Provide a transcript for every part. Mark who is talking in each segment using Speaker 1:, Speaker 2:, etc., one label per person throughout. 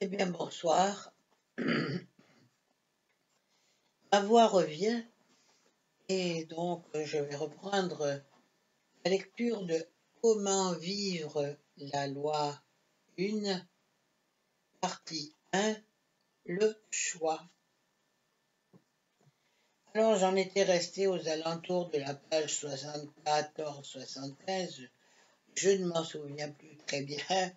Speaker 1: Eh bien, bonsoir. Ma voix revient et donc je vais reprendre la lecture de Comment vivre la loi 1, partie 1, le choix. Alors j'en étais resté aux alentours de la page 74-75, je ne m'en souviens plus très bien,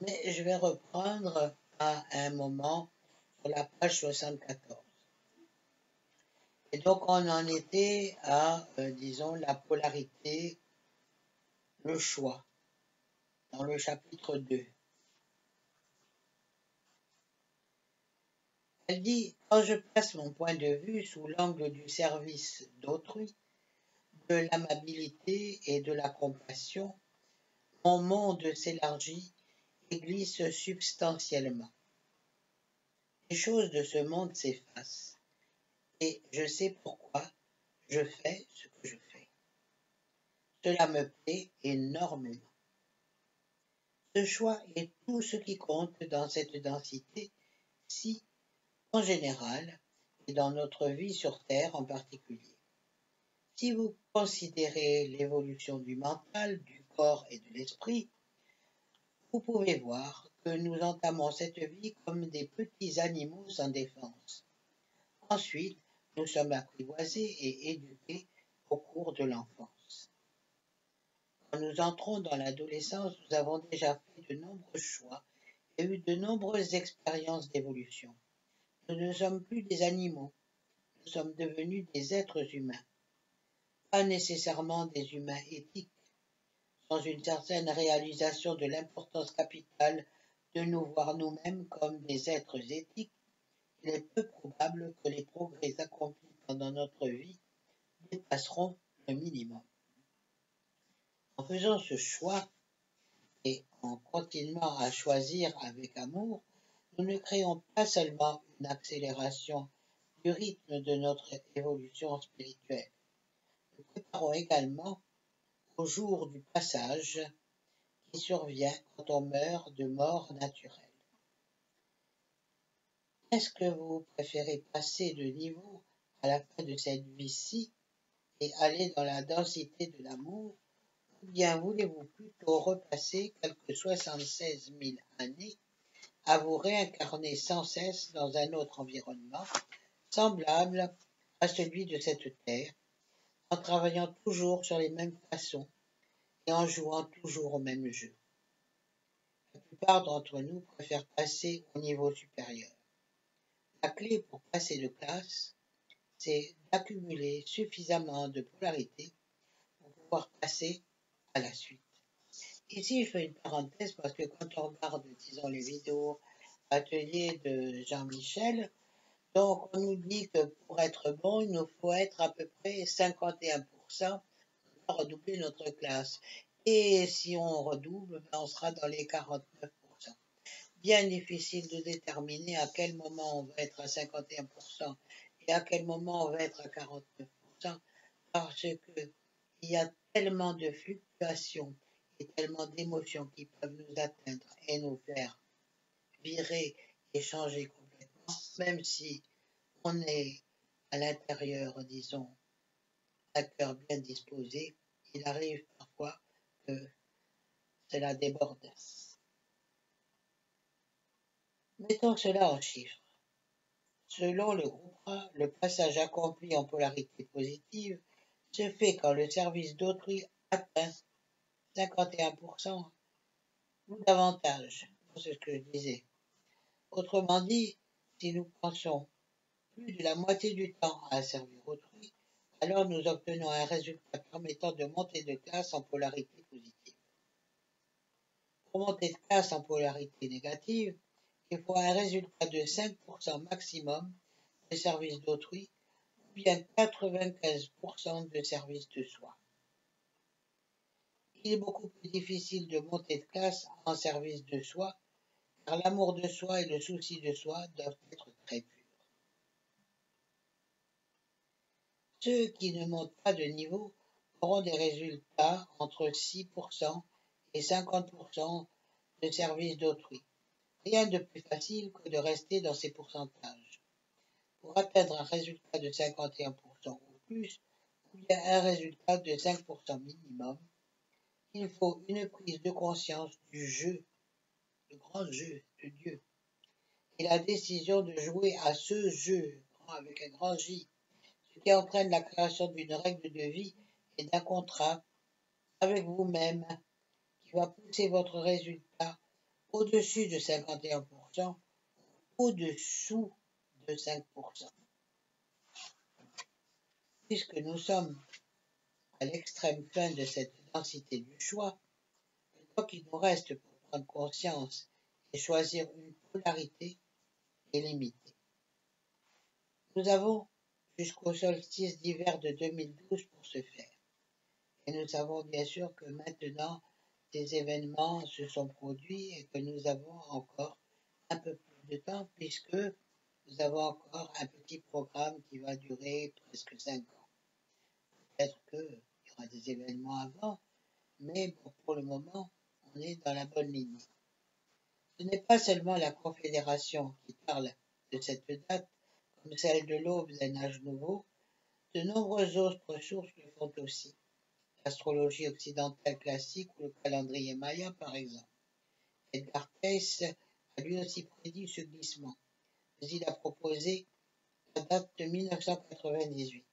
Speaker 1: mais je vais reprendre à un moment sur la page 74. Et donc on en était à, disons, la polarité, le choix, dans le chapitre 2. Elle dit, quand je place mon point de vue sous l'angle du service d'autrui, de l'amabilité et de la compassion, mon monde s'élargit et glisse substantiellement. Les choses de ce monde s'effacent, et je sais pourquoi je fais ce que je fais. Cela me plaît énormément. Ce choix est tout ce qui compte dans cette densité, si, en général, et dans notre vie sur Terre en particulier. Si vous considérez l'évolution du mental, du corps et de l'esprit, vous pouvez voir que nous entamons cette vie comme des petits animaux sans défense. Ensuite, nous sommes apprivoisés et éduqués au cours de l'enfance. Quand nous entrons dans l'adolescence, nous avons déjà fait de nombreux choix et eu de nombreuses expériences d'évolution. Nous ne sommes plus des animaux, nous sommes devenus des êtres humains, pas nécessairement des humains éthiques. Sans une certaine réalisation de l'importance capitale de nous voir nous-mêmes comme des êtres éthiques, il est peu probable que les progrès accomplis pendant notre vie dépasseront le minimum. En faisant ce choix et en continuant à choisir avec amour, nous ne créons pas seulement une accélération du rythme de notre évolution spirituelle, nous préparons également au jour du passage qui survient quand on meurt de mort naturelle. Est-ce que vous préférez passer de niveau à la fin de cette vie-ci et aller dans la densité de l'amour, ou bien voulez-vous plutôt repasser quelques 76 000 années à vous réincarner sans cesse dans un autre environnement, semblable à celui de cette terre, en travaillant toujours sur les mêmes façons et en jouant toujours au même jeu? La plupart d'entre nous préfèrent passer au niveau supérieur. La clé pour passer de classe, c'est d'accumuler suffisamment de polarité pour pouvoir passer à la suite. Ici, je fais une parenthèse parce que quand on regarde, disons, les vidéos ateliers de Jean-Michel, donc on nous dit que pour être bon, il nous faut être à peu près 51% pour redoubler notre classe. Et si on redouble, on sera dans les 49%. Bien difficile de déterminer à quel moment on va être à 51% et à quel moment on va être à 49%, parce qu'il y a tellement de fluctuations et tellement d'émotions qui peuvent nous atteindre et nous faire virer et changer complètement, même si on est à l'intérieur, disons, un cœur bien disposé, il arrive parfois que cela déborde. Mettons cela en chiffres. Selon le groupe A, le passage accompli en polarité positive se fait quand le service d'autrui atteint 51% ou davantage. C'est ce que je disais. Autrement dit, si nous pensons plus de la moitié du temps à servir autrui, alors nous obtenons un résultat permettant de monter de classe en polarité positive. Pour monter de classe en polarité négative, il faut un résultat de 5% maximum de service d'autrui ou bien 95% de service de soi. Il est beaucoup plus difficile de monter de classe en service de soi, car l'amour de soi et le souci de soi doivent être très purs. Ceux qui ne montent pas de niveau auront des résultats entre 6% et 50% de service d'autrui, Rien de plus facile que de rester dans ces pourcentages. Pour atteindre un résultat de 51% ou plus, ou bien un résultat de 5% minimum, il faut une prise de conscience du jeu, le grand jeu de Dieu, et la décision de jouer à ce jeu, avec un grand J, ce qui entraîne la création d'une règle de vie et d'un contrat avec vous-même qui va pousser votre résultat au-dessus de 51%, au-dessous de 5%. Puisque nous sommes à l'extrême fin de cette densité du choix, le temps qu'il nous reste pour prendre conscience et choisir une polarité est limité. Nous avons jusqu'au solstice d'hiver de 2012 pour ce faire. Et nous savons bien sûr que maintenant, ces événements se sont produits et que nous avons encore un peu plus de temps puisque nous avons encore un petit programme qui va durer presque 5 ans. Peut-être qu'il y aura des événements avant, mais bon, pour le moment, on est dans la bonne ligne. Ce n'est pas seulement la Confédération qui parle de cette date, comme celle de l'aube d'un âge nouveau, de nombreuses autres sources le font aussi. L'astrologie occidentale classique ou le calendrier maya, par exemple. Edgar Cayce a lui aussi prédit ce glissement, mais il a proposé la date de 1998,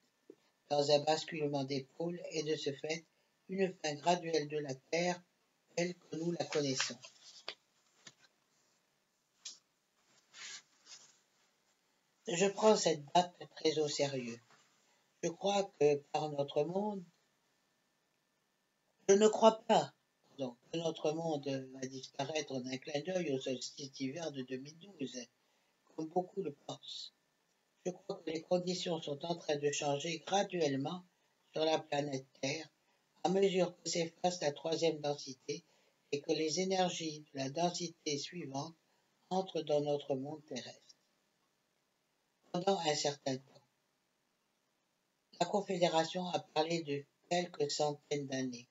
Speaker 1: dans un basculement des pôles et de ce fait, une fin graduelle de la Terre telle que nous la connaissons. Je prends cette date très au sérieux. Je crois que par notre monde, je ne crois pas que notre monde va disparaître d'un clin d'œil au solstice d'hiver de 2012, comme beaucoup le pensent. Je crois que les conditions sont en train de changer graduellement sur la planète Terre à mesure que s'efface la troisième densité et que les énergies de la densité suivante entrent dans notre monde terrestre. Pendant un certain temps, la Confédération a parlé de quelques centaines d'années.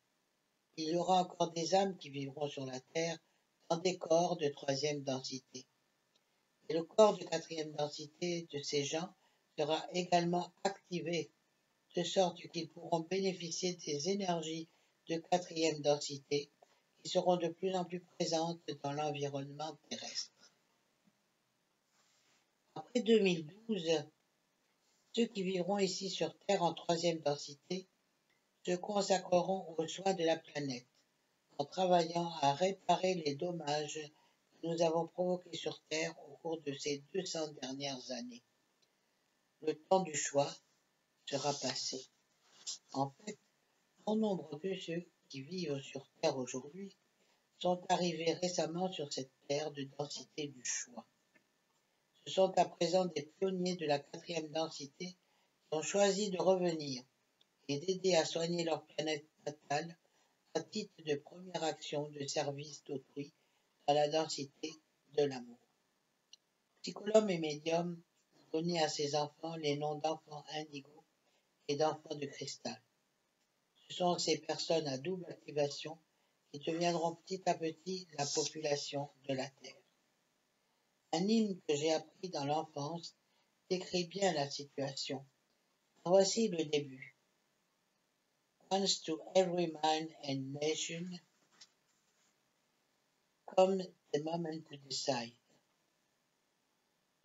Speaker 1: Il y aura encore des âmes qui vivront sur la Terre dans des corps de troisième densité. Et le corps de quatrième densité de ces gens sera également activé, de sorte qu'ils pourront bénéficier des énergies de quatrième densité qui seront de plus en plus présentes dans l'environnement terrestre. Après 2012, ceux qui vivront ici sur Terre en troisième densité se consacreront aux soins de la planète, en travaillant à réparer les dommages que nous avons provoqués sur Terre au cours de ces 200 dernières années. Le temps du choix sera passé. En fait, bon nombre de ceux qui vivent sur Terre aujourd'hui sont arrivés récemment sur cette terre de densité du choix. Ce sont à présent des pionniers de la quatrième densité qui ont choisi de revenir et d'aider à soigner leur planète natale à titre de première action de service d'autrui dans la densité de l'amour. Psychologues et médiums ont donné à ces enfants les noms d'enfants indigo et d'enfants de cristal. Ce sont ces personnes à double activation qui deviendront petit à petit la population de la Terre. Un hymne que j'ai appris dans l'enfance décrit bien la situation. Voici le début. Once to every man and nation comes the moment to decide.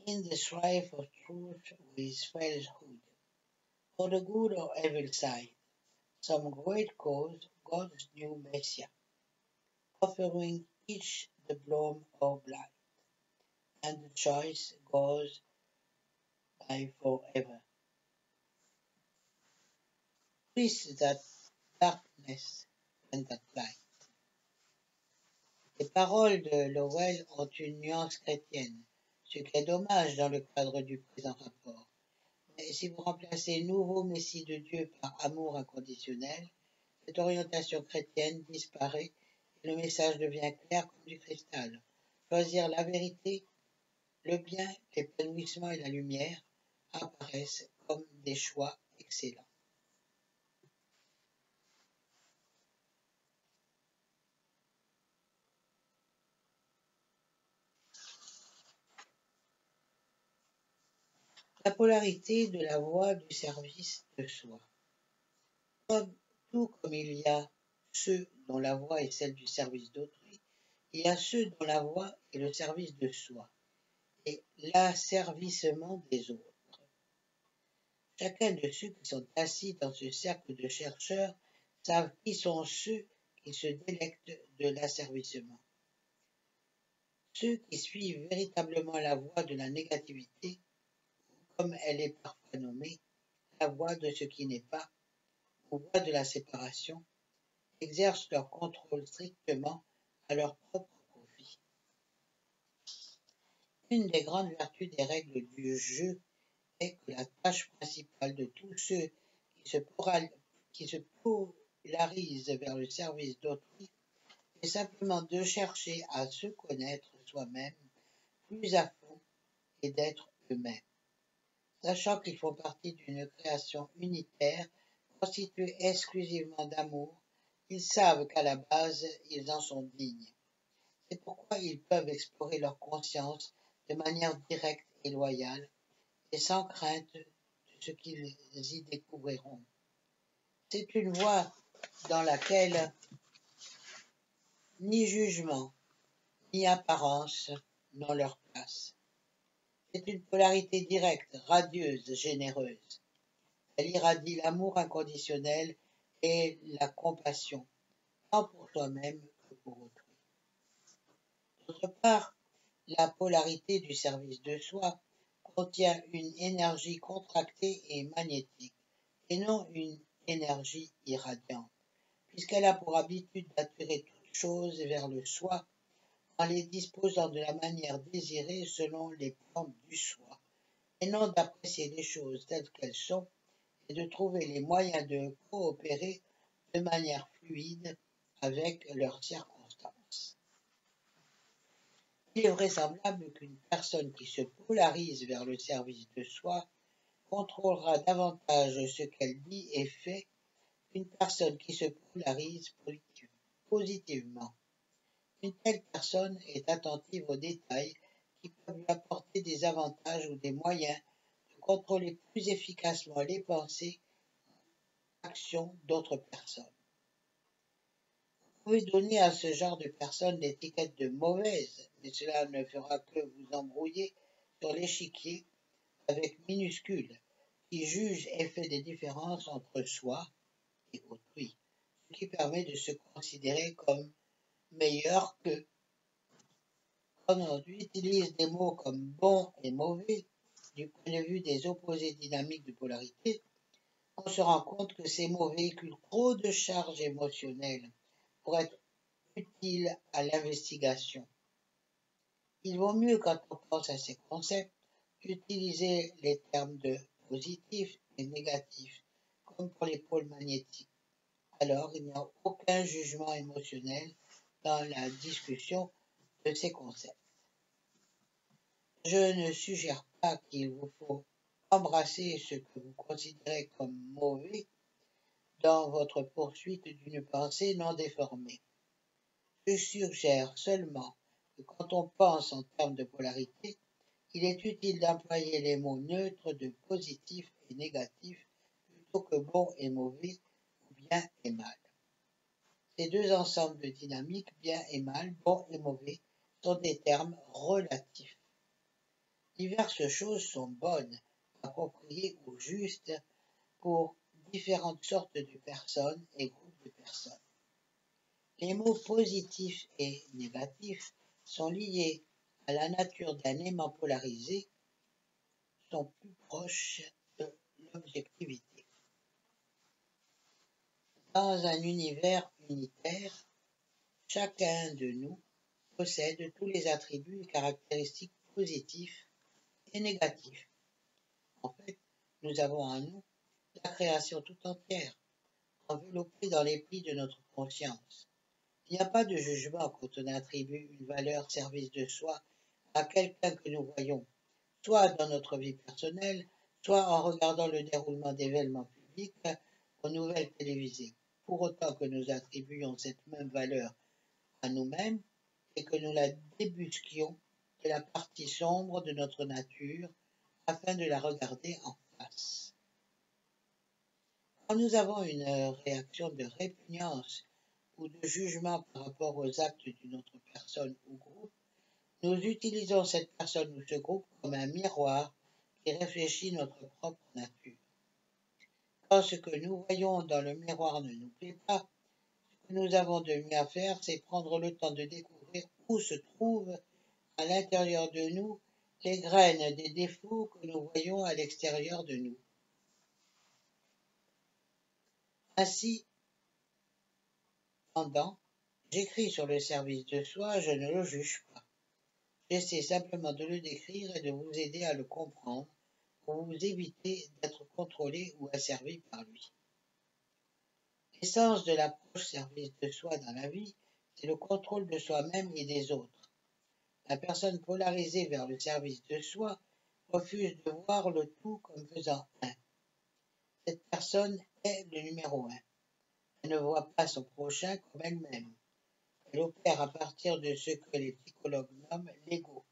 Speaker 1: In the strife of truth with falsehood, for the good or evil side, some great cause, God's new Messiah, offering each the bloom of light, and the choice goes by forever. Peace that darkness and that light. Les paroles de Lowell ont une nuance chrétienne, ce qui est dommage dans le cadre du présent rapport. Mais si vous remplacez nouveau Messie de Dieu par amour inconditionnel, cette orientation chrétienne disparaît et le message devient clair comme du cristal. Choisir la vérité, le bien, l'épanouissement et la lumière apparaissent comme des choix excellents. La polarité de la voie du service de soi. Tout comme il y a ceux dont la voie est celle du service d'autrui, il y a ceux dont la voie est le service de soi et l'asservissement des autres. Chacun de ceux qui sont assis dans ce cercle de chercheurs savent qui sont ceux qui se délectent de l'asservissement. Ceux qui suivent véritablement la voie de la négativité, comme elle est parfois nommée, la voie de ce qui n'est pas, ou voie de la séparation, exercent leur contrôle strictement à leur propre profit. Une des grandes vertus des règles du jeu est que la tâche principale de tous ceux qui se polarisent vers le service d'autrui est simplement de chercher à se connaître soi-même plus à fond et d'être eux-mêmes. Sachant qu'ils font partie d'une création unitaire constituée exclusivement d'amour, ils savent qu'à la base, ils en sont dignes. C'est pourquoi ils peuvent explorer leur conscience de manière directe et loyale, et sans crainte de ce qu'ils y découvriront. C'est une voie dans laquelle ni jugement, ni apparence n'ont leur place. C'est une polarité directe, radieuse, généreuse. Elle irradie l'amour inconditionnel et la compassion, tant pour soi-même que pour autrui. D'autre part, la polarité du service de soi contient une énergie contractée et magnétique, et non une énergie irradiante, puisqu'elle a pour habitude d'attirer toutes choses vers le soi en les disposant de la manière désirée selon les plans du soi, et non d'apprécier les choses telles qu'elles sont et de trouver les moyens de coopérer de manière fluide avec leurs circonstances. Il est vraisemblable qu'une personne qui se polarise vers le service de soi contrôlera davantage ce qu'elle dit et fait qu'une personne qui se polarise positivement. Une telle personne est attentive aux détails qui peuvent lui apporter des avantages ou des moyens de contrôler plus efficacement les pensées et actions d'autres personnes. Vous pouvez donner à ce genre de personne l'étiquette de mauvaise, mais cela ne fera que vous embrouiller sur l'échiquier avec minuscule, qui juge et fait des différences entre soi et autrui, ce qui permet de se considérer comme meilleur que. Quand on utilise des mots comme bon et mauvais du point de vue des opposés dynamiques de polarité, on se rend compte que ces mots véhiculent trop de charges émotionnelles pour être utiles à l'investigation. Il vaut mieux, quand on pense à ces concepts, utiliser les termes de positif et négatif, comme pour les pôles magnétiques. Alors, il n'y a aucun jugement émotionnel dans la discussion de ces concepts. Je ne suggère pas qu'il vous faut embrasser ce que vous considérez comme mauvais dans votre poursuite d'une pensée non déformée. Je suggère seulement que quand on pense en termes de polarité, il est utile d'employer les mots neutres de positif et négatif plutôt que bon et mauvais ou bien et mal. Ces deux ensembles de dynamiques, bien et mal, bon et mauvais, sont des termes relatifs. Diverses choses sont bonnes, appropriées ou justes pour différentes sortes de personnes et groupes de personnes. Les mots positifs et négatifs sont liés à la nature d'un aimant polarisé, sont plus proches de l'objectivité. Dans un univers unitaire, chacun de nous possède tous les attributs et caractéristiques positifs et négatifs. En fait, nous avons en nous la création tout entière, enveloppée dans les plis de notre conscience. Il n'y a pas de jugement quand on attribue une valeur service de soi à quelqu'un que nous voyons, soit dans notre vie personnelle, soit en regardant le déroulement d'événements publics aux nouvelles télévisées, pour autant que nous attribuions cette même valeur à nous-mêmes et que nous la débusquions de la partie sombre de notre nature afin de la regarder en face. Quand nous avons une réaction de répugnance ou de jugement par rapport aux actes d'une autre personne ou groupe, nous utilisons cette personne ou ce groupe comme un miroir qui réfléchit notre propre nature. Quand ce que nous voyons dans le miroir ne nous plaît pas, ce que nous avons de mieux à faire, c'est prendre le temps de découvrir où se trouvent à l'intérieur de nous les graines des défauts que nous voyons à l'extérieur de nous. Ainsi, pendant, j'écris sur le service de soi, je ne le juge pas. J'essaie simplement de le décrire et de vous aider à le comprendre pour vous éviter d'être contrôlé ou asservi par lui. L'essence de l'approche service de soi dans la vie, c'est le contrôle de soi-même et des autres. La personne polarisée vers le service de soi refuse de voir le tout comme faisant un. Cette personne est le numéro un. Elle ne voit pas son prochain comme elle-même. Elle opère à partir de ce que les psychologues nomment l'ego.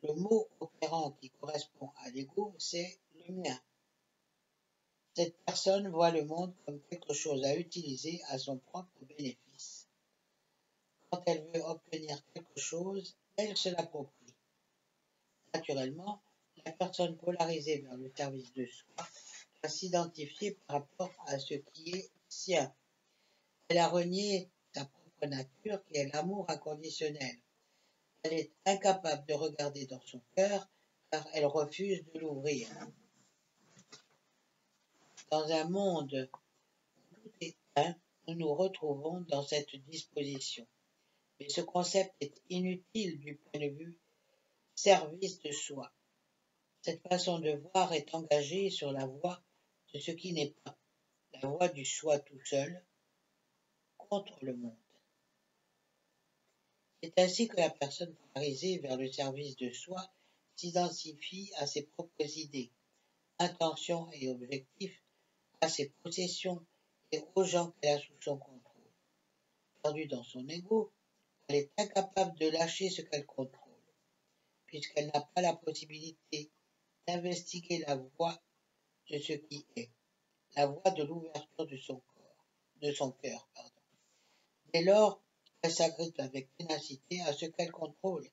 Speaker 1: Le mot opérant qui correspond à l'ego, c'est le mien. Cette personne voit le monde comme quelque chose à utiliser à son propre bénéfice. Quand elle veut obtenir quelque chose, elle se l'approprie. Naturellement, la personne polarisée vers le service de soi doit s'identifier par rapport à ce qui est sien. Elle a renié sa propre nature qui est l'amour inconditionnel. Elle est incapable de regarder dans son cœur car elle refuse de l'ouvrir. Dans un monde où tout est un, nous nous retrouvons dans cette disposition. Mais ce concept est inutile du point de vue service de soi. Cette façon de voir est engagée sur la voie de ce qui n'est pas, la voie du soi tout seul, contre le monde. C'est ainsi que la personne polarisée vers le service de soi s'identifie à ses propres idées, intentions et objectifs, à ses possessions et aux gens qu'elle a sous son contrôle. Perdue dans son ego, elle est incapable de lâcher ce qu'elle contrôle, puisqu'elle n'a pas la possibilité d'investiguer la voie de ce qui est, la voie de l'ouverture de son cœur. Dès lors, elle s'agrippe avec ténacité à ce qu'elle contrôle,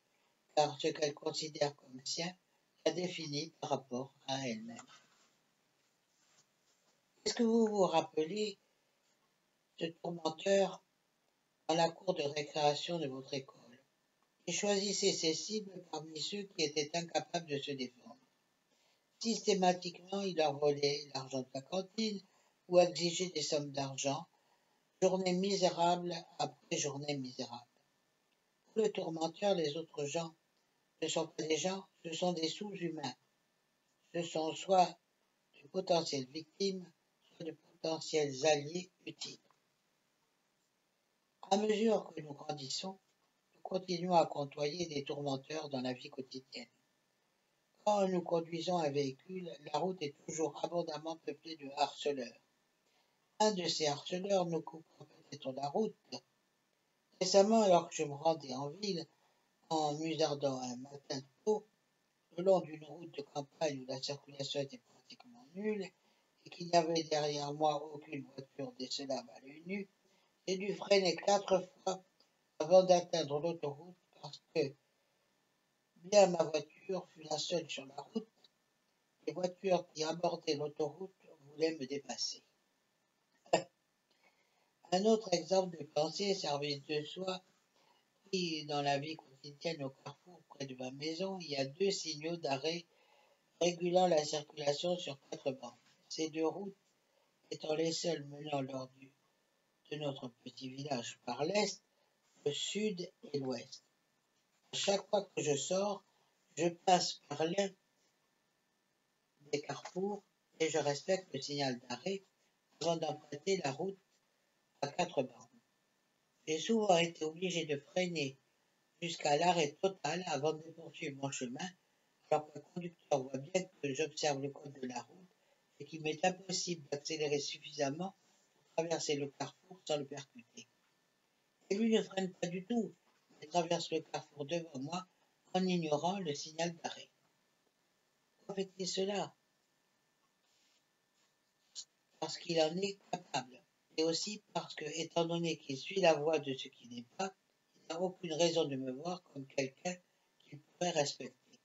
Speaker 1: car ce qu'elle considère comme sien la définit par rapport à elle-même. Est-ce que vous vous rappelez ce tourmenteur dans la cour de récréation de votre école? Il choisissait ses cibles parmi ceux qui étaient incapables de se défendre. Systématiquement, il leur volait l'argent de la cantine ou exigeait des sommes d'argent, journée misérable après journée misérable. Pour le tourmenteur, les autres gens ne sont pas des gens, ce sont des sous-humains. Ce sont soit de potentielles victimes, soit de potentiels alliés utiles. À mesure que nous grandissons, nous continuons à côtoyer des tourmenteurs dans la vie quotidienne. Quand nous conduisons un véhicule, la route est toujours abondamment peuplée de harceleurs. Un de ces harceleurs nous coupera peut-être la route. Récemment, alors que je me rendais en ville, en musardant un matin tôt, le long d'une route de campagne où la circulation était pratiquement nulle et qu'il n'y avait derrière moi aucune voiture décelable à l'œil nu, j'ai dû freiner 4 fois avant d'atteindre l'autoroute parce que, bien ma voiture fut la seule sur la route, les voitures qui abordaient l'autoroute voulaient me dépasser. Un autre exemple de pensée service de soi, qui dans la vie quotidienne au carrefour près de ma maison, il y a 2 signaux d'arrêt régulant la circulation sur 4 bandes. Ces 2 routes étant les seules menant de notre petit village par l'est, le sud et l'ouest. À chaque fois que je sors, je passe par l'un des carrefours et je respecte le signal d'arrêt avant d'emprunter la route à 4 bandes. J'ai souvent été obligé de freiner jusqu'à l'arrêt total avant de poursuivre mon chemin, alors que le conducteur voit bien que j'observe le code de la route et qu'il m'est impossible d'accélérer suffisamment pour traverser le carrefour sans le percuter. Et lui ne freine pas du tout, mais traverse le carrefour devant moi en ignorant le signal d'arrêt. Pourquoi fait-il cela? Parce qu'il en est capable, et aussi parce que, étant donné qu'il suit la voie de ce qui n'est pas, il n'a aucune raison de me voir comme quelqu'un qu'il pourrait respecter.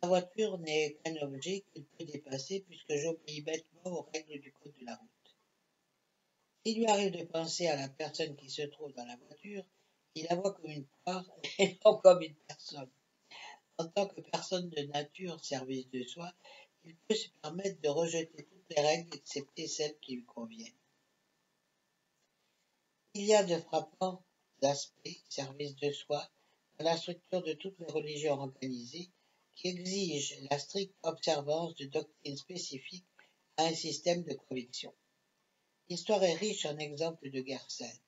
Speaker 1: La voiture n'est qu'un objet qu'il peut dépasser puisque j'obéis bêtement aux règles du code de la route. S'il lui arrive de penser à la personne qui se trouve dans la voiture, il la voit comme une part et non comme une personne. En tant que personne de nature, service de soi, il peut se permettre de rejeter toutes les règles excepté celles qui lui conviennent. Il y a de frappants aspects, service de soi, dans la structure de toutes les religions organisées qui exigent la stricte observance de doctrines spécifiques à un système de conviction. L'histoire est riche en exemples de guerre sainte.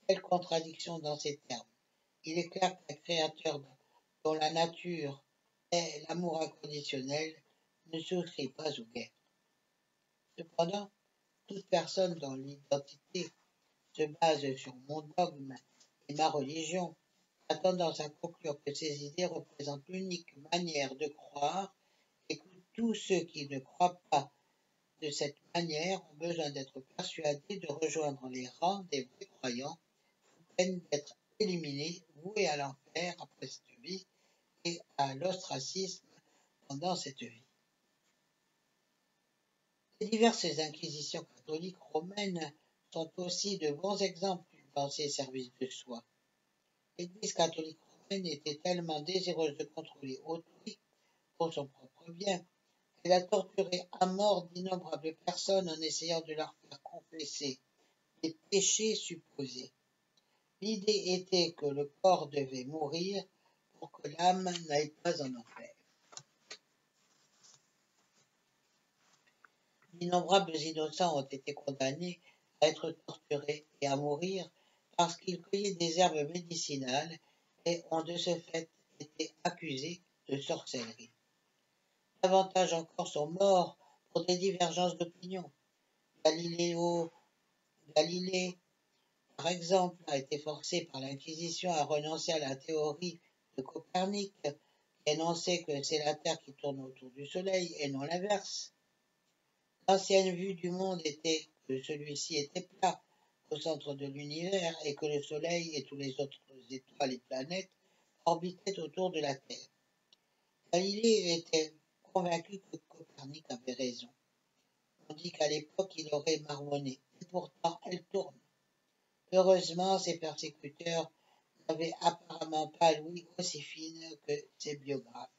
Speaker 1: Quelle contradiction dans ces termes. Il est clair qu'un créateur dont la nature est l'amour inconditionnel ne souscrit pas aux guerres. Cependant, toute personne dont l'identité se base sur mon dogme et ma religion a tendance à conclure que ces idées représentent l'unique manière de croire et que tous ceux qui ne croient pas de cette manière ont besoin d'être persuadés de rejoindre les rangs des vrais croyants, sous peine d'être éliminés, voués à l'enfer après cette vie et à l'ostracisme pendant cette vie. Les diverses inquisitions catholiques romaines sont aussi de bons exemples d'une pensée service de soi. L'Église catholique romaine était tellement désireuse de contrôler autrui pour son propre bien qu'elle a torturé à mort d'innombrables personnes en essayant de leur faire confesser des péchés supposés. L'idée était que le corps devait mourir pour que l'âme n'aille pas en enfer. D'innombrables innocents ont été condamnés à être torturés et à mourir parce qu'ils cueillaient des herbes médicinales et ont de ce fait été accusés de sorcellerie. Davantage encore sont morts pour des divergences d'opinion. Galilée, par exemple, a été forcé par l'Inquisition à renoncer à la théorie de Copernic, qui énonçait que c'est la Terre qui tourne autour du Soleil et non l'inverse. L'ancienne vue du monde était que celui-ci était plat au centre de l'univers et que le Soleil et tous les autres étoiles et planètes orbitaient autour de la Terre. Galilée était convaincu que Copernic avait raison. On dit qu'à l'époque il aurait marmonné, et pourtant elle tourne. Heureusement, ses persécuteurs n'avaient apparemment pas l'ouïe aussi fine que ses biographes.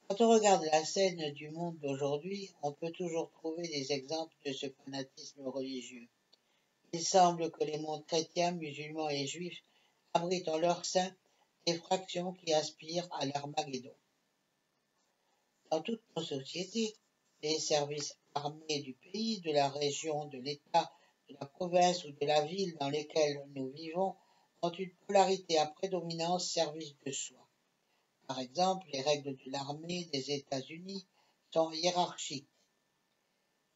Speaker 1: Quand on regarde la scène du monde d'aujourd'hui, on peut toujours trouver des exemples de ce fanatisme religieux. Il semble que les mondes chrétiens, musulmans et juifs abritent en leur sein des fractions qui aspirent à l'Armageddon. Dans toutes nos sociétés, les services armés du pays, de la région, de l'État, de la province ou de la ville dans lesquelles nous vivons ont une polarité à prédominance service de soi. Par exemple, les règles de l'armée des États-Unis sont hiérarchiques.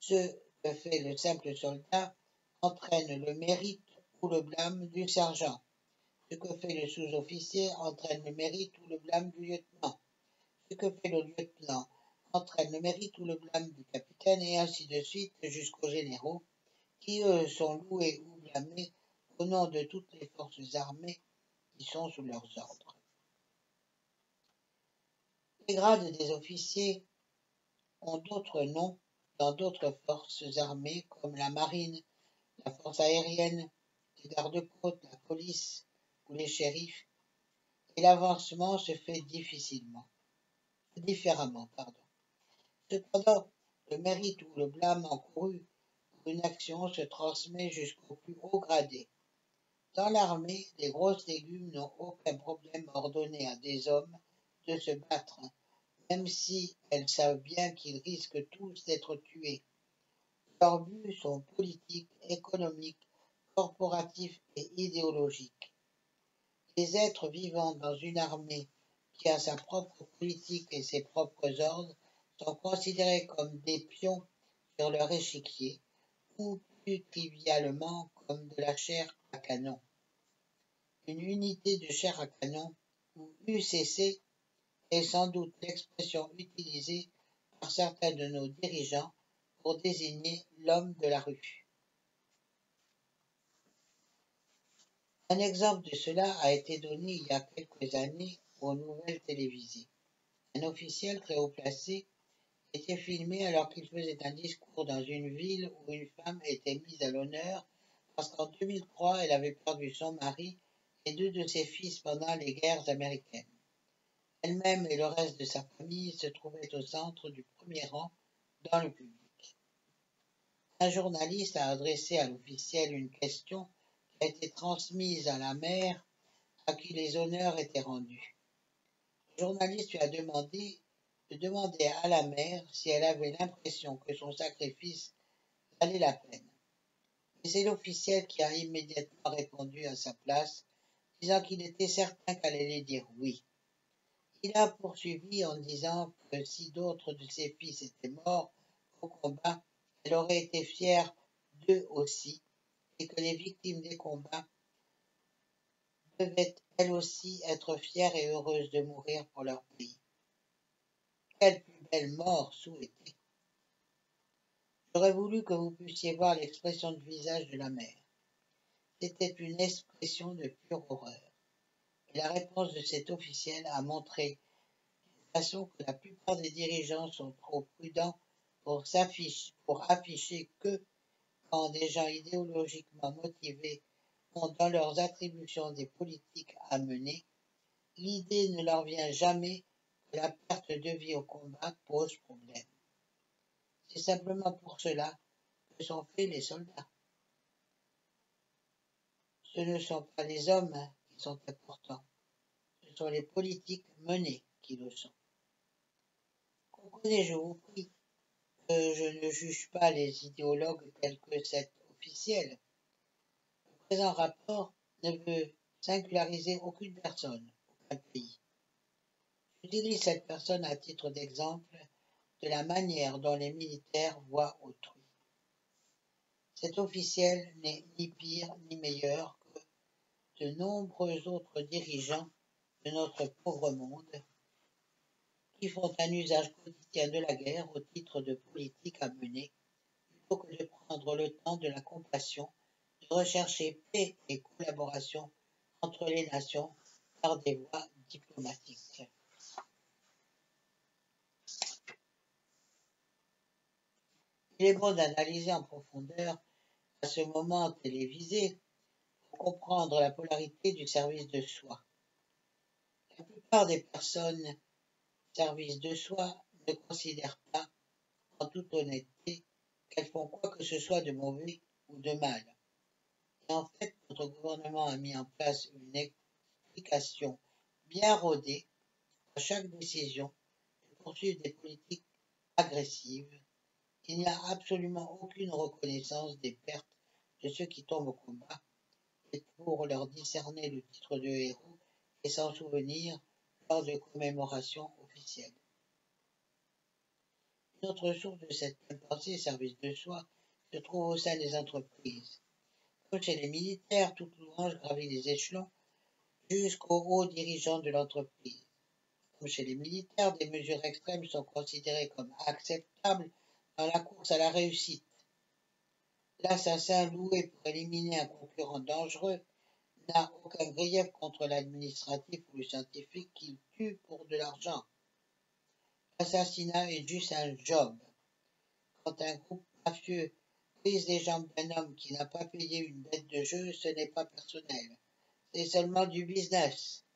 Speaker 1: Ce que fait le simple soldat entraîne le mérite ou le blâme du sergent. Ce que fait le sous-officier entraîne le mérite ou le blâme du lieutenant. Ce que fait le lieutenant entraîne le mérite ou le blâme du capitaine, et ainsi de suite jusqu'aux généraux, qui eux sont loués ou blâmés au nom de toutes les forces armées qui sont sous leurs ordres. Les grades des officiers ont d'autres noms dans d'autres forces armées comme la marine, la force aérienne, les gardes-côtes, la police ou les shérifs, et l'avancement se fait différemment. Cependant, le mérite ou le blâme encouru pour une action se transmet jusqu'au plus haut gradé. Dans l'armée, les grosses légumes n'ont aucun problème à ordonner à des hommes de se battre, même si elles savent bien qu'ils risquent tous d'être tués. Leurs buts sont politiques, économiques, corporatifs et idéologiques. Les êtres vivant dans une armée qui a sa propre politique et ses propres ordres sont considérés comme des pions sur leur échiquier, ou plus trivialement comme de la chair à canon. Une unité de chair à canon, ou UCC, est sans doute l'expression utilisée par certains de nos dirigeants pour désigner l'homme de la rue. Un exemple de cela a été donné il y a quelques années aux nouvelles télévisées. Un officiel très haut placé était filmé alors qu'il faisait un discours dans une ville où une femme était mise à l'honneur parce qu'en 2003, elle avait perdu son mari et deux de ses fils pendant les guerres américaines. Elle-même et le reste de sa famille se trouvaient au centre du premier rang dans le public. Un journaliste a adressé à l'officiel une question qui a été transmise à la mère à qui les honneurs étaient rendus. Le journaliste lui a demandé de demander à la mère si elle avait l'impression que son sacrifice valait la peine. Et c'est l'officiel qui a immédiatement répondu à sa place, disant qu'il était certain qu'elle allait dire oui. Il a poursuivi en disant que si d'autres de ses fils étaient morts au combat, elle aurait été fière d'eux aussi, et que les victimes des combats devaient elles aussi être fières et heureuses de mourir pour leur pays. Quelle plus belle mort souhaitée! J'aurais voulu que vous puissiez voir l'expression de visage de la mère. C'était une expression de pure horreur. Et la réponse de cet officiel a montré de façon que la plupart des dirigeants sont trop prudents pour afficher que, quand des gens idéologiquement motivés ont dans leurs attributions des politiques à mener, l'idée ne leur vient jamais que la perte de vie au combat pose problème. C'est simplement pour cela que sont faits les soldats. Ce ne sont pas les hommes qui sont importants, ce sont les politiques menées qui le sont. Comprenez, je vous prie, que je ne juge pas les idéologues tels que cet officiel. Le présent rapport ne veut singulariser aucune personne, aucun pays. J'utilise cette personne à titre d'exemple de la manière dont les militaires voient autrui. Cet officiel n'est ni pire ni meilleur que de nombreux autres dirigeants de notre pauvre monde qui font un usage quotidien de la guerre au titre de politique à mener, plutôt que de prendre le temps de la compassion, de rechercher paix et collaboration entre les nations par des voies diplomatiques. Il est bon d'analyser en profondeur, à ce moment télévisé, pour comprendre la polarité du service de soi. La plupart des personnes service de soi ne considèrent pas, en toute honnêteté, qu'elles font quoi que ce soit de mauvais ou de mal. Et en fait, notre gouvernement a mis en place une explication bien rodée à chaque décision de poursuivre des politiques agressives. Il n'y a absolument aucune reconnaissance des pertes de ceux qui tombent au combat, et pour leur discerner le titre de héros et s'en souvenir lors de commémorations officielles. Une autre source de cette même pensée, service de soi, se trouve au sein des entreprises. Comme chez les militaires, toute louange gravit les échelons jusqu'aux hauts dirigeants de l'entreprise. Comme chez les militaires, des mesures extrêmes sont considérées comme acceptables dans la course à la réussite. L'assassin loué pour éliminer un concurrent dangereux n'a aucun grief contre l'administratif ou le scientifique qu'il tue pour de l'argent. L'assassinat est juste un job. Quand un groupe mafieux brise les jambes d'un homme qui n'a pas payé une dette de jeu, ce n'est pas personnel. C'est seulement du business.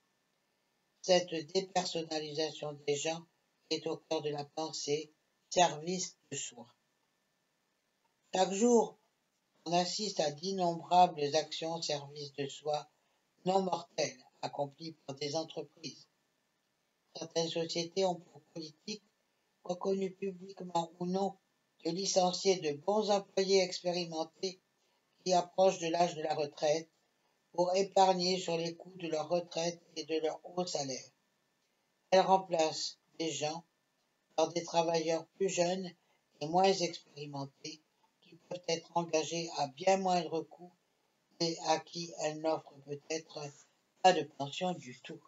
Speaker 1: Cette dépersonnalisation des gens est au cœur de la pensée service de soi. Chaque jour, on assiste à d'innombrables actions service de soi non mortelles accomplies par des entreprises. Certaines sociétés ont pour politique, reconnue publiquement ou non, de licencier de bons employés expérimentés qui approchent de l'âge de la retraite pour épargner sur les coûts de leur retraite et de leur haut salaire. Elles remplacent des gens par des travailleurs plus jeunes et moins expérimentés qui peuvent être engagés à bien moindre coût et à qui elles n'offrent peut-être pas de pension du tout.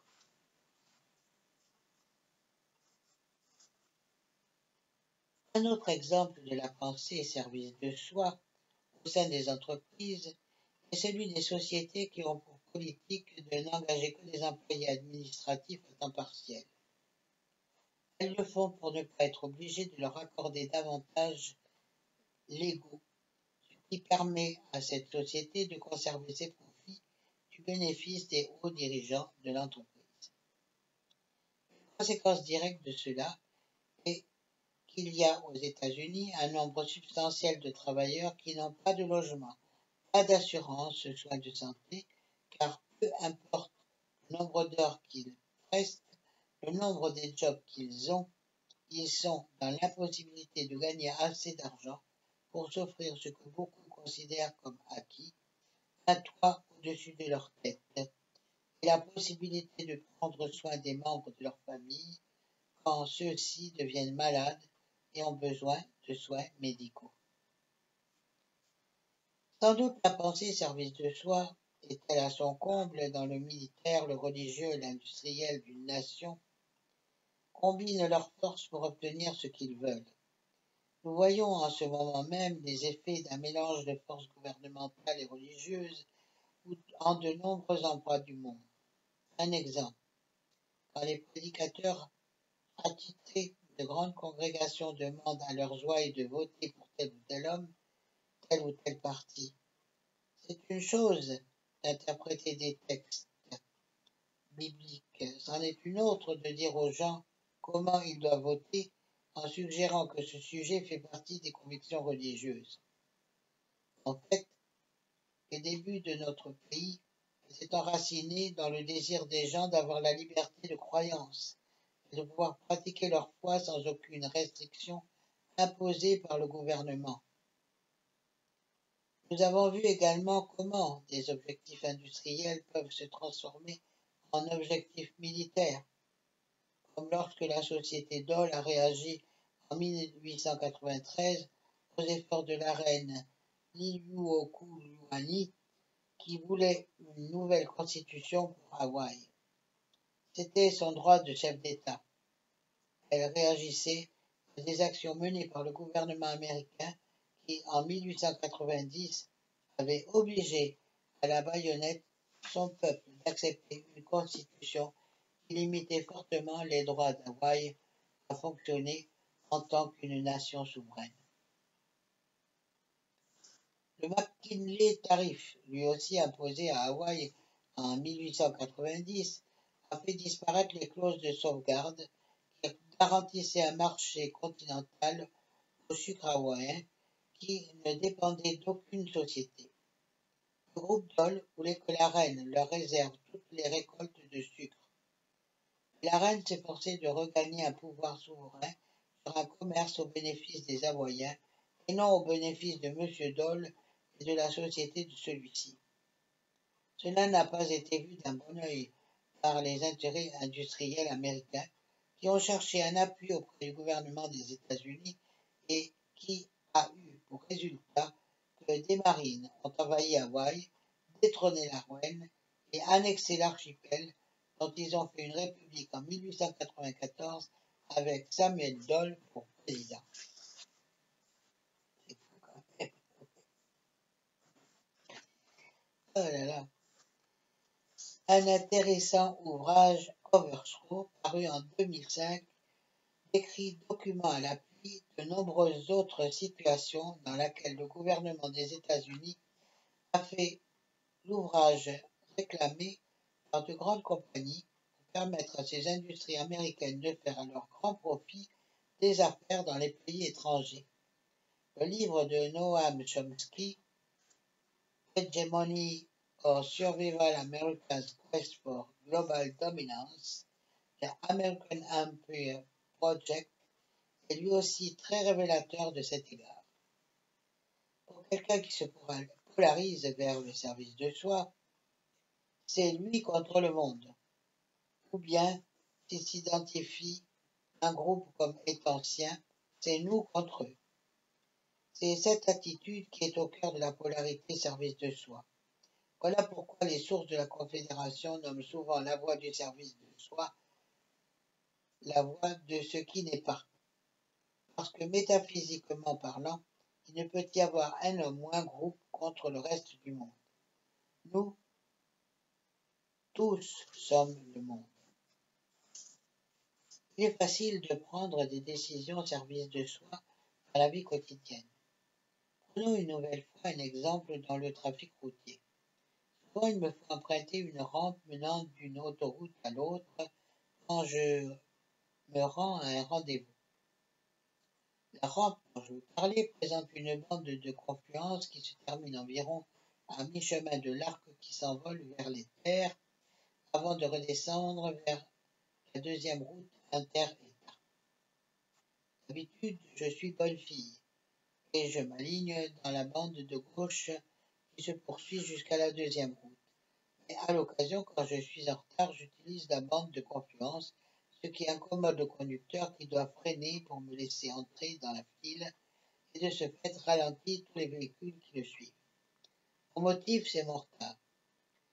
Speaker 1: Un autre exemple de la pensée service de soi au sein des entreprises est celui des sociétés qui ont pour politique de n'engager que des employés administratifs à temps partiel. Elles le font pour ne pas être obligées de leur accorder davantage légaux, ce qui permet à cette société de conserver ses profits du bénéfice des hauts dirigeants de l'entreprise. Une conséquence directe de cela est qu'il y a aux États-Unis un nombre substantiel de travailleurs qui n'ont pas de logement, pas d'assurance, soins de santé, car peu importe le nombre d'heures qu'ils prestent, le nombre des jobs qu'ils ont, ils sont dans l'impossibilité de gagner assez d'argent pour s'offrir ce que beaucoup considèrent comme acquis, un toit au-dessus de leur tête et la possibilité de prendre soin des membres de leur famille quand ceux-ci deviennent malades et ont besoin de soins médicaux. Sans doute la pensée service de soi est-elle à son comble dans le militaire, le religieux et l'industriel d'une nation, combinent leurs forces pour obtenir ce qu'ils veulent. Nous voyons en ce moment même les effets d'un mélange de forces gouvernementales et religieuses en de nombreux endroits du monde. Un exemple, quand les prédicateurs attitrés de grandes congrégations demandent à leurs ouailles de voter pour tel ou tel homme, tel ou tel parti, c'est une chose d'interpréter des textes bibliques, c'en est une autre de dire aux gens comment ils doivent voter en suggérant que ce sujet fait partie des convictions religieuses. En fait, les débuts de notre pays s'est enraciné dans le désir des gens d'avoir la liberté de croyance et de pouvoir pratiquer leur foi sans aucune restriction imposée par le gouvernement. Nous avons vu également comment des objectifs industriels peuvent se transformer en objectifs militaires, comme lorsque la société Dole a réagi en 1893 aux efforts de la reine Liliuokalani qui voulait une nouvelle constitution pour Hawaï. C'était son droit de chef d'État. Elle réagissait à des actions menées par le gouvernement américain qui, en 1890, avait obligé à la baïonnette son peuple d'accepter une constitution qui limitait fortement les droits d'Hawaï à fonctionner en tant qu'une nation souveraine. Le McKinley Tariff, lui aussi imposé à Hawaï en 1890, a fait disparaître les clauses de sauvegarde qui garantissaient un marché continental au sucre hawaïen qui ne dépendait d'aucune société. Le groupe Dole voulait que la reine leur réserve toutes les récoltes de sucre. Et la reine s'efforçait de regagner un pouvoir souverain sur un commerce au bénéfice des Hawaïens et non au bénéfice de M. Dole et de la société de celui-ci. Cela n'a pas été vu d'un bon œil par les intérêts industriels américains qui ont cherché un appui auprès du gouvernement des États-Unis et qui a eu pour résultat que des marines ont envahi Hawaï, détrôné la reine et annexé l'archipel dont ils ont fait une république en 1894 avec Samuel Dole pour président. C'est fou quand même. Oh là là. Un intéressant ouvrage Overthrow, paru en 2005, décrit document à l'appui de nombreuses autres situations dans lesquelles le gouvernement des États-Unis a fait l'ouvrage réclamé par de grandes compagnies pour permettre à ces industries américaines de faire à leur grand profit des affaires dans les pays étrangers. Le livre de Noam Chomsky, Hegemony or Survival America's Quest for Global Dominance, The American Empire Project, est lui aussi très révélateur de cet égard. Pour quelqu'un qui se polarise vers le service de soi, c'est lui contre le monde, ou bien s'il s'identifie un groupe comme étant sien, c'est nous contre eux. C'est cette attitude qui est au cœur de la polarité service de soi. Voilà pourquoi les sources de la Confédération nomment souvent la voie du service de soi la voie de ce qui n'est pas. parce que métaphysiquement parlant, il ne peut y avoir un homme ou un groupe contre le reste du monde. Nous, tous sommes le monde. Il est facile de prendre des décisions au service de soi dans la vie quotidienne. Prenons une nouvelle fois un exemple dans le trafic routier. Souvent, il me faut emprunter une rampe menant d'une autoroute à l'autre quand je me rends à un rendez-vous. La rampe dont je vous parlais présente une bande de confluence qui se termine environ à mi-chemin de l'arc qui s'envole vers les terres avant de redescendre vers la deuxième route inter-État. D'habitude, je suis bonne fille et je m'aligne dans la bande de gauche qui se poursuit jusqu'à la deuxième route. Mais à l'occasion, quand je suis en retard, j'utilise la bande de confluence, ce qui incommode le conducteur qui doit freiner pour me laisser entrer dans la file et de ce fait ralentit tous les véhicules qui le suivent. Mon motif, c'est mon retard.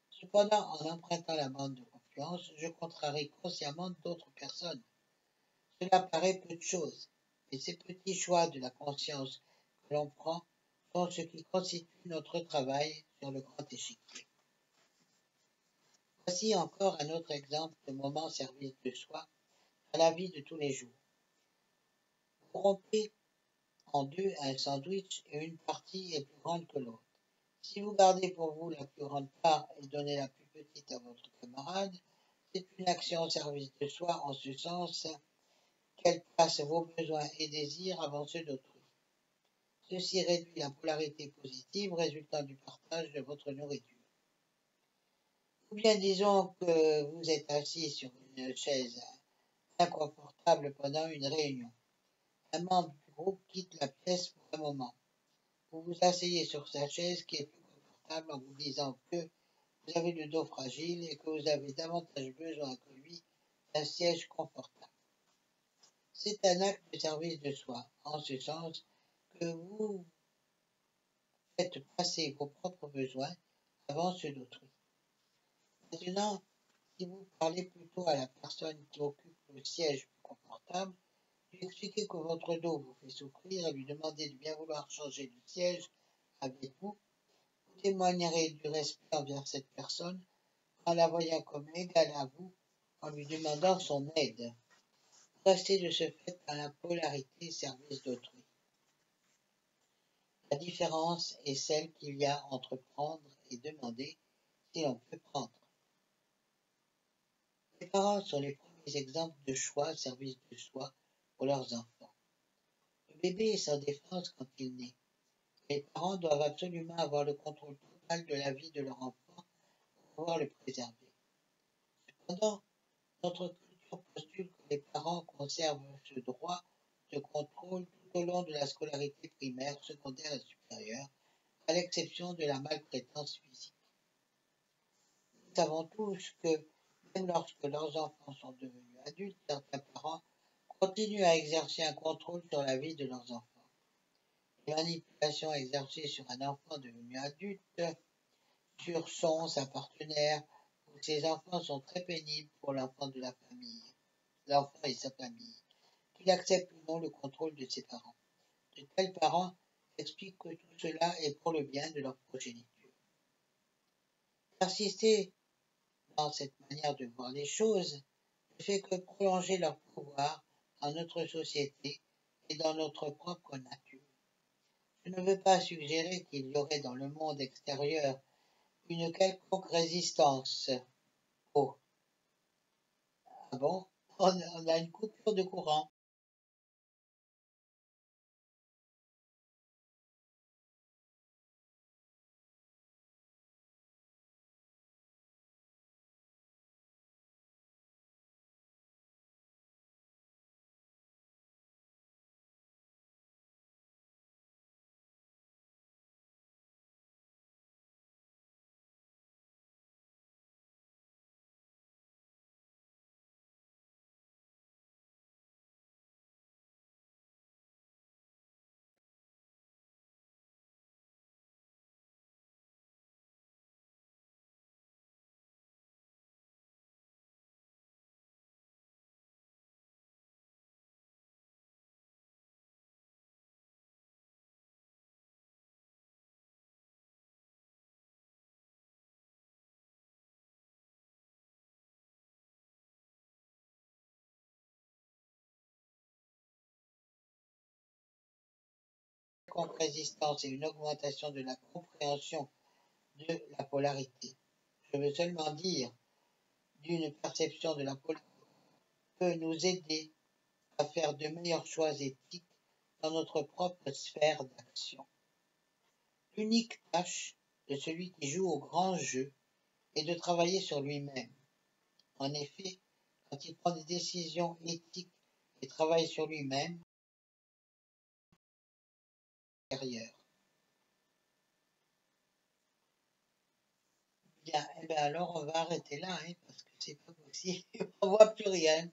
Speaker 1: Cependant, en empruntant la bande de confluence, je contrarie consciemment d'autres personnes. Cela paraît peu de choses, mais ces petits choix de la conscience que l'on prend sont ce qui constitue notre travail sur le grand échiquier. Voici encore un autre exemple de moment service de soi dans la vie de tous les jours. Vous rompez en deux un sandwich et une partie est plus grande que l'autre. Si vous gardez pour vous la plus grande part et donnez la plus petite à votre camarade, c'est une action au service de soi en ce sens qu'elle place vos besoins et désirs avant ceux d'autrui. Ceci réduit la polarité positive résultant du partage de votre nourriture. Ou bien disons que vous êtes assis sur une chaise inconfortable pendant une réunion. Un membre du groupe quitte la pièce pour un moment. Vous vous asseyez sur sa chaise qui est plus confortable en vous disant que vous avez le dos fragile et que vous avez davantage besoin que lui d'un siège confortable. C'est un acte de service de soi, en ce sens que vous faites passer vos propres besoins avant ceux d'autrui. Maintenant, si vous parlez plutôt à la personne qui occupe le siège plus confortable, lui expliquez que votre dos vous fait souffrir et lui demandez de bien vouloir changer de siège avec vous, vous témoignerez du respect envers cette personne en la voyant comme égale à vous, en lui demandant son aide. Vous restez de ce fait dans la polarité service d'autrui. La différence est celle qu'il y a entre prendre et demander, si l'on peut prendre. Les parents sont les premiers exemples de choix service de soi pour leurs enfants. Le bébé est sans défense quand il naît. Les parents doivent absolument avoir le contrôle total de la vie de leur enfant pour pouvoir le préserver. Cependant, notre culture postule que les parents conservent ce droit de contrôle tout au long de la scolarité primaire, secondaire et supérieure, à l'exception de la maltraitance physique. Nous savons tous que, même lorsque leurs enfants sont devenus adultes, certains parents continuent à exercer un contrôle sur la vie de leurs enfants. Les manipulations exercées sur un enfant devenu adulte, sur sa partenaire ou ses enfants sont très pénibles pour l'enfant et sa famille, qu'il accepte ou non le contrôle de ses parents. De tels parents expliquent que tout cela est pour le bien de leur progéniture. Persister dans cette manière de voir les choses ne fait que prolonger leur pouvoir dans notre société et dans notre propre nature. Je ne veux pas suggérer qu'il y aurait dans le monde extérieur une quelconque résistance. Oh, ah bon, on a une coupure de courant. quelconque résistance et une augmentation de la compréhension de la polarité. Je veux seulement dire d'une perception de la polarité peut nous aider à faire de meilleurs choix éthiques dans notre propre sphère d'action. L'unique tâche de celui qui joue au grand jeu est de travailler sur lui-même. En effet, quand il prend des décisions éthiques et travaille sur lui-même, intérieur. Bien, eh bien alors on va arrêter là, parce que c'est pas possible, on voit plus rien.